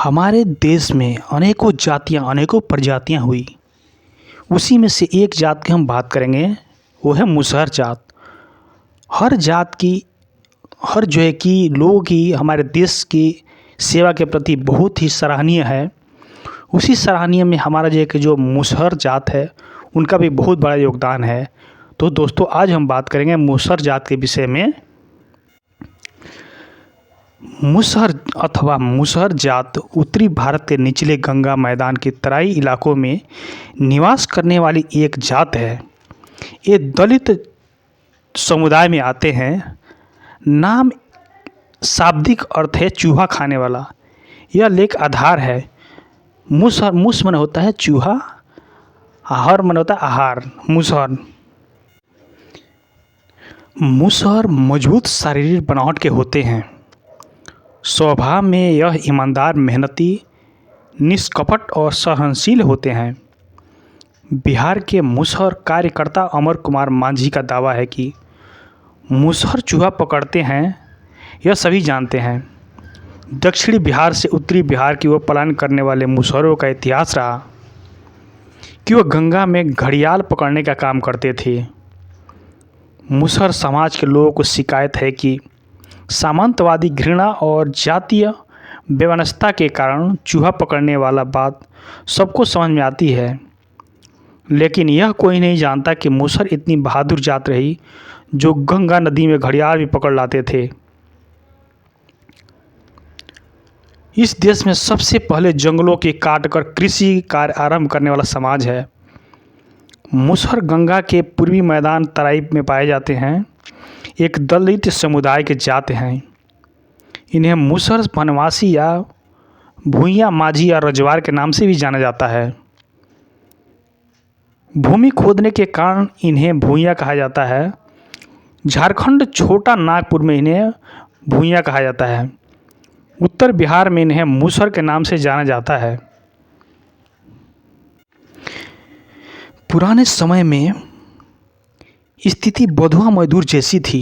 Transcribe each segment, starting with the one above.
हमारे देश में अनेकों जातियाँ अनेकों प्रजातियाँ हुई। उसी में से एक जात की हम बात करेंगे, वो है मुसहर जात। हर जात की हर जो है कि लोगों की हमारे देश की सेवा के प्रति बहुत ही सराहनीय है। उसी सराहनीय में हमारा जो एक जो मुसहर जात है उनका भी बहुत बड़ा योगदान है। तो दोस्तों आज हम बात करेंगे मुसहर जात के विषय में। मुसहर अथवा मुसहर जात उत्तरी भारत के निचले गंगा मैदान के तराई इलाकों में निवास करने वाली एक जात है। ये दलित समुदाय में आते हैं। नाम शाब्दिक अर्थ है चूहा खाने वाला। यह लेख आधार है। मुसहर मुस मन होता है चूहा, आहर मन होता है आहार। मुसहर मजबूत शारीरिक बनावट के होते हैं। स्वभाव में यह ईमानदार, मेहनती, निष्कपट और सहनशील होते हैं। बिहार के मुसहर कार्यकर्ता अमर कुमार मांझी का दावा है कि मुसहर चूहा पकड़ते हैं, यह सभी जानते हैं। दक्षिणी बिहार से उत्तरी बिहार की ओर पलायन करने वाले मुसहरों का इतिहास रहा कि वह गंगा में घड़ियाल पकड़ने का काम करते थे। मुसहर समाज के लोगों को शिकायत है कि सामंतवादी घृणा और जातीय बेवनस्ता के कारण चूहा पकड़ने वाला बात सबको समझ में आती है, लेकिन यह कोई नहीं जानता कि मुसहर इतनी बहादुर जात रही जो गंगा नदी में घड़ियाल भी पकड़ लाते थे। इस देश में सबसे पहले जंगलों के काटकर कृषि कार्य आरंभ करने वाला समाज है। मुसहर गंगा के पूर्वी मैदान तराई में पाए जाते हैं। एक दलित समुदाय के जात हैं। इन्हें मुसहर बनवासी या भूइयाँ माझी या रजवार के नाम से भी जाना जाता है। भूमि खोदने के कारण इन्हें भूइयाँ कहा जाता है। झारखंड छोटा नागपुर में इन्हें भूइयाँ कहा जाता है। उत्तर बिहार में इन्हें मुसहर के नाम से जाना जाता है। पुराने समय में स्थिति बंधुआ मजदूर जैसी थी।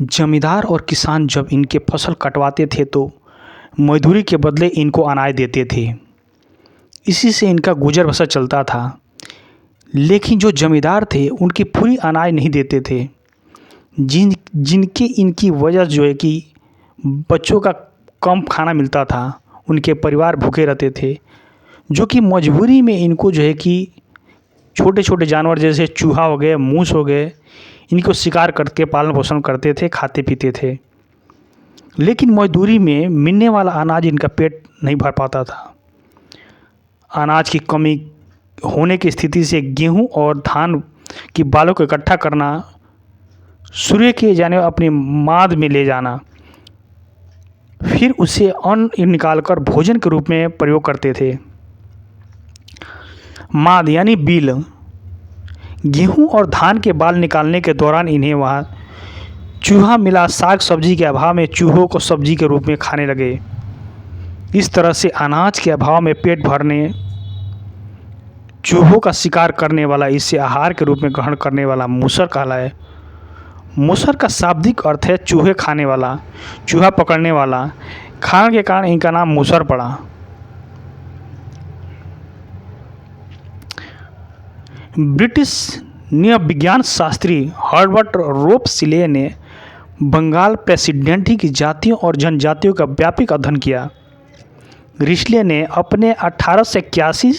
जमींदार और किसान जब इनके फसल कटवाते थे तो मजदूरी के बदले इनको अनाज देते थे। इसी से इनका गुजर बसर चलता था। लेकिन जो जमींदार थे उनकी पूरी अनाज नहीं देते थे, जिनके इनकी वजह जो है कि बच्चों का कम खाना मिलता था, उनके परिवार भूखे रहते थे, जो कि मजबूरी में इनको जो है कि छोटे छोटे जानवर जैसे चूहा हो गए, मूस हो गए, इनको शिकार करके पालन पोषण करते थे, खाते पीते थे। लेकिन मजदूरी में मिलने वाला अनाज इनका पेट नहीं भर पाता था। अनाज की कमी होने की स्थिति से गेहूं और धान की बालों को इकट्ठा करना, सूर्य के जाने अपनी माद में ले जाना, फिर उसे अन्न निकालकर भोजन के रूप में प्रयोग करते थे। माद यानी बील। गेहूं और धान के बाल निकालने के दौरान इन्हें वहाँ चूहा मिला। साग सब्जी के अभाव में चूहों को सब्जी के रूप में खाने लगे। इस तरह से अनाज के अभाव में पेट भरने चूहों का शिकार करने वाला, इसे आहार के रूप में ग्रहण करने वाला मुसहर कहलाए। मुसहर का शाब्दिक अर्थ है चूहे खाने वाला, चूहा पकड़ने वाला। खाने के कारण इनका नाम मुसहर पड़ा। ब्रिटिश नृविज्ञान शास्त्री हर्बर्ट रोपसिले ने बंगाल प्रेसिडेंटी की जातियों और जनजातियों का व्यापक अध्ययन किया। रिस्ले ने अपने 1881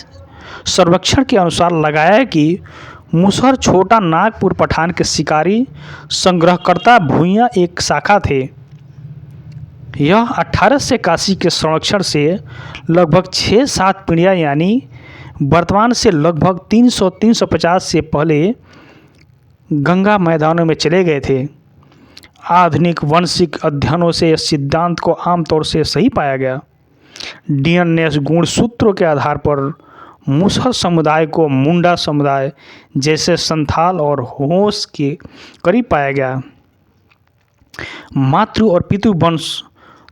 सर्वेक्षण के अनुसार लगाया कि मुसहर छोटा नागपुर पठान के शिकारी संग्रहकर्ता भूइयाँ एक शाखा थे। यह 1881 के सर्वेक्षण से लगभग 6-7 पीढ़ियाँ यानी वर्तमान से लगभग 300-350 से पहले गंगा मैदानों में चले गए थे। आधुनिक वंशिक अध्ययनों से इस सिद्धांत को आमतौर से सही पाया गया। डीएनए गुणसूत्रों के आधार पर मुसहर समुदाय को मुंडा समुदाय जैसे संथाल और होस के करीब पाया गया। मातृ और पितृ वंश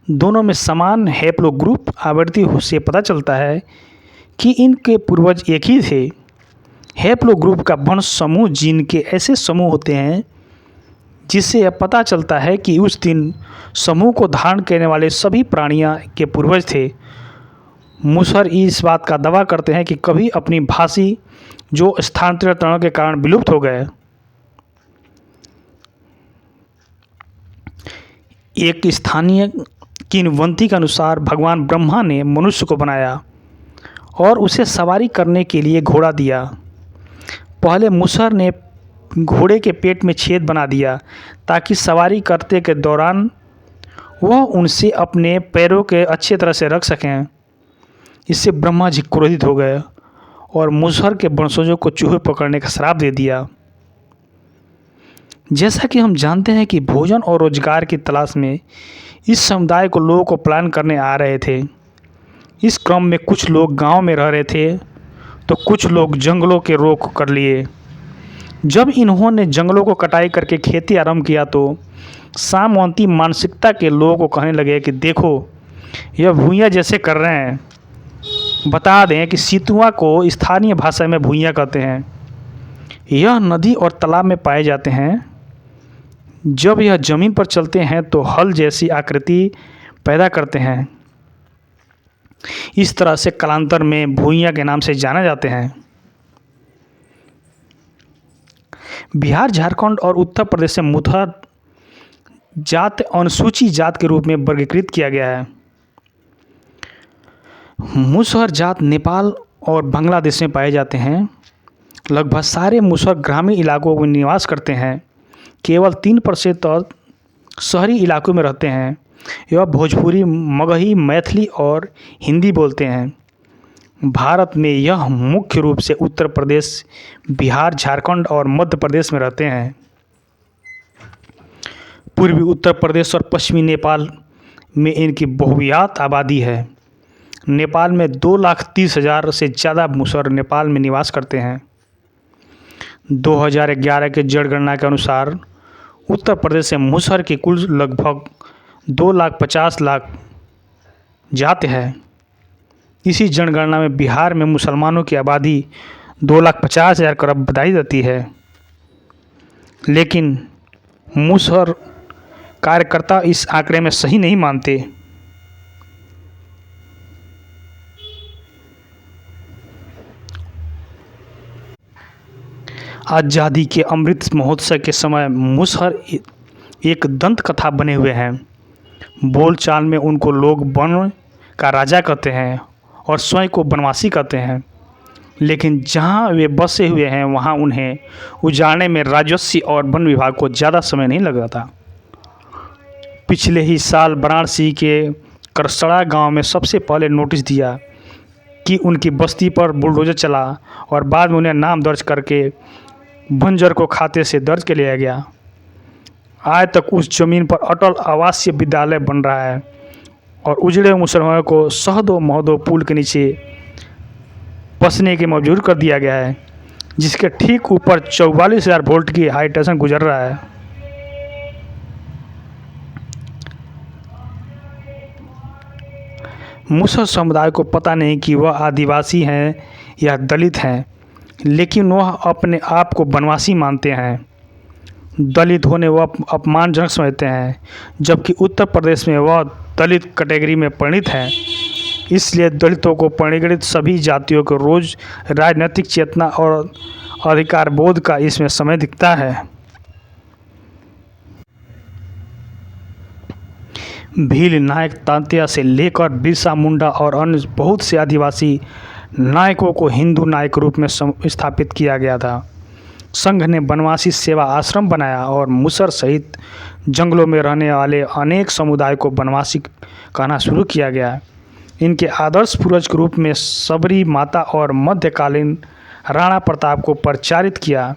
दोनों में समान हैप्लोग्रुप आवृत्ति से पता चलता है कि इनके पूर्वज एक ही थे। हैप्लोग्रुप का वंश समूह जीन के ऐसे समूह होते हैं जिससे यह पता चलता है कि उस दिन समूह को धारण करने वाले सभी प्राणियों के पूर्वज थे। मुसहर इस बात का दावा करते हैं कि कभी अपनी भाषी जो स्थानांतरण के कारण विलुप्त हो गए। एक स्थानीय किंवदंती के अनुसार भगवान ब्रह्मा ने मनुष्य को बनाया और उसे सवारी करने के लिए घोड़ा दिया। पहले मुसहर ने घोड़े के पेट में छेद बना दिया ताकि सवारी करते के दौरान वह उनसे अपने पैरों के अच्छी तरह से रख सकें। इससे ब्रह्मा जी क्रोधित हो गए और मुसहर के वंशजों को चूहे पकड़ने का श्राप दे दिया। जैसा कि हम जानते हैं कि भोजन और रोजगार की तलाश में इस समुदाय को लोगों को पलायन करने आ रहे थे। इस क्रम में कुछ लोग गांव में रह रहे थे तो कुछ लोग जंगलों के रोक कर लिए। जब इन्होंने जंगलों को कटाई करके खेती आरंभ किया तो सामंती मानसिकता के लोगों को कहने लगे कि देखो यह भूइयाँ जैसे कर रहे हैं। बता दें कि सितुआ को स्थानीय भाषा में भूइयाँ कहते हैं। यह नदी और तालाब में पाए जाते हैं। जब यह ज़मीन पर चलते हैं तो हल जैसी आकृति पैदा करते हैं। इस तरह से कालांतर में भूइयाँ के नाम से जाने जाते हैं। बिहार, झारखंड और उत्तर प्रदेश में मुसहर जात अनुसूचित जात के रूप में वर्गीकृत किया गया है। मुसहर जात नेपाल और बांग्लादेश में पाए जाते हैं। लगभग सारे मुसहर ग्रामीण इलाकों में निवास करते हैं। केवल 3% शहरी इलाकों में रहते हैं। यह भोजपुरी, मगही, मैथिली और हिंदी बोलते हैं। भारत में यह मुख्य रूप से उत्तर प्रदेश, बिहार, झारखंड और मध्य प्रदेश में रहते हैं। पूर्वी उत्तर प्रदेश और पश्चिमी नेपाल में इनकी बहुविहत आबादी है। नेपाल में 2,30,000 से ज़्यादा मुसहर नेपाल में निवास करते हैं। 2011 के जनगणना के अनुसार उत्तर प्रदेश से मुसहर की कुल लगभग 2,50,000 जात है। इसी जनगणना में बिहार में मुसलमानों की आबादी 2,50,000 करीब बताई जाती है। लेकिन मुसहर कार्यकर्ता इस आंकड़े में सही नहीं मानते। आज़ादी के अमृत महोत्सव के समय मुसहर एक दंत कथा बने हुए हैं। बोलचाल में उनको लोग वन का राजा कहते हैं और स्वयं को बनवासी कहते हैं। लेकिन जहां वे बसे हुए हैं वहां उन्हें उजाड़ने में राजस्व और वन विभाग को ज़्यादा समय नहीं लगा था। पिछले ही साल वाराणसी के करसड़ा गांव में सबसे पहले नोटिस दिया कि उनकी बस्ती पर बुलडोजर चला और बाद में उन्हें नाम दर्ज करके बंजर को खाते से दर्ज कर लिया गया। आज तक उस जमीन पर अटल आवासीय विद्यालय बन रहा है और उजड़े मुसलमानों को सहदो महदो पुल के नीचे बसने के मजबूर कर दिया गया है, जिसके ठीक ऊपर 44,000 वोल्ट की हाई टेंशन गुजर रहा है। मुसहर समुदाय को पता नहीं कि वह आदिवासी हैं या दलित हैं, लेकिन वह अपने आप को बनवासी मानते हैं। दलित होने वह अपमानजनक समझते हैं, जबकि उत्तर प्रदेश में वह दलित कैटेगरी में परिणित हैं। इसलिए दलितों को परिगणित सभी जातियों को रोज राजनीतिक चेतना और अधिकार बोध का इसमें समय दिखता है। भील नायक तांत्या से लेकर बिरसा मुंडा और अन्य बहुत से आदिवासी नायकों को हिंदू नायक रूप में स्थापित किया गया था। संघ ने बनवासी सेवा आश्रम बनाया और मुसहर सहित जंगलों में रहने वाले अनेक समुदाय को बनवासी कहना शुरू किया गया। इनके आदर्श पूर्वज के रूप में सबरी माता और मध्यकालीन राणा प्रताप को प्रचारित किया।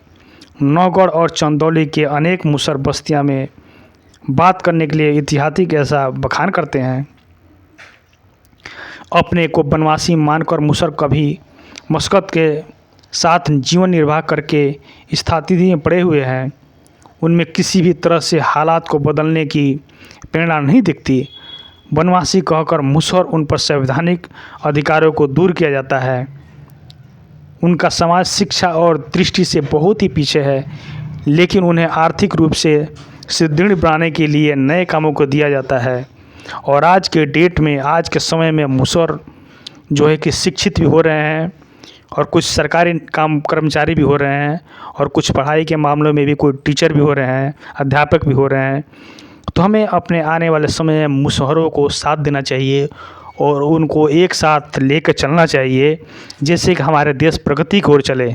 नौगढ़ और चंदौली के अनेक मुसहर बस्तियां में बात करने के लिए ऐतिहासिक ऐसा बखान करते हैं। अपने को बनवासी मानकर मुसहर कभी मशक्क़त के साथ जीवन निर्वाह करके स्थिति में पड़े हुए हैं। उनमें किसी भी तरह से हालात को बदलने की प्रेरणा नहीं दिखती। बनवासी कहकर मुसहर उन पर संवैधानिक अधिकारों को दूर किया जाता है। उनका समाज शिक्षा और दृष्टि से बहुत ही पीछे है, लेकिन उन्हें आर्थिक रूप से सुदृढ़ बनाने के लिए नए कामों को दिया जाता है। और आज के डेट में, आज के समय में मुसहर जो है कि शिक्षित भी हो रहे हैं और कुछ सरकारी काम कर्मचारी भी हो रहे हैं और कुछ पढ़ाई के मामलों में भी कोई टीचर भी हो रहे हैं, अध्यापक भी हो रहे हैं। तो हमें अपने आने वाले समय में मुसहरों को साथ देना चाहिए और उनको एक साथ लेकर चलना चाहिए, जिससे कि हमारे देश प्रगति की ओर चले।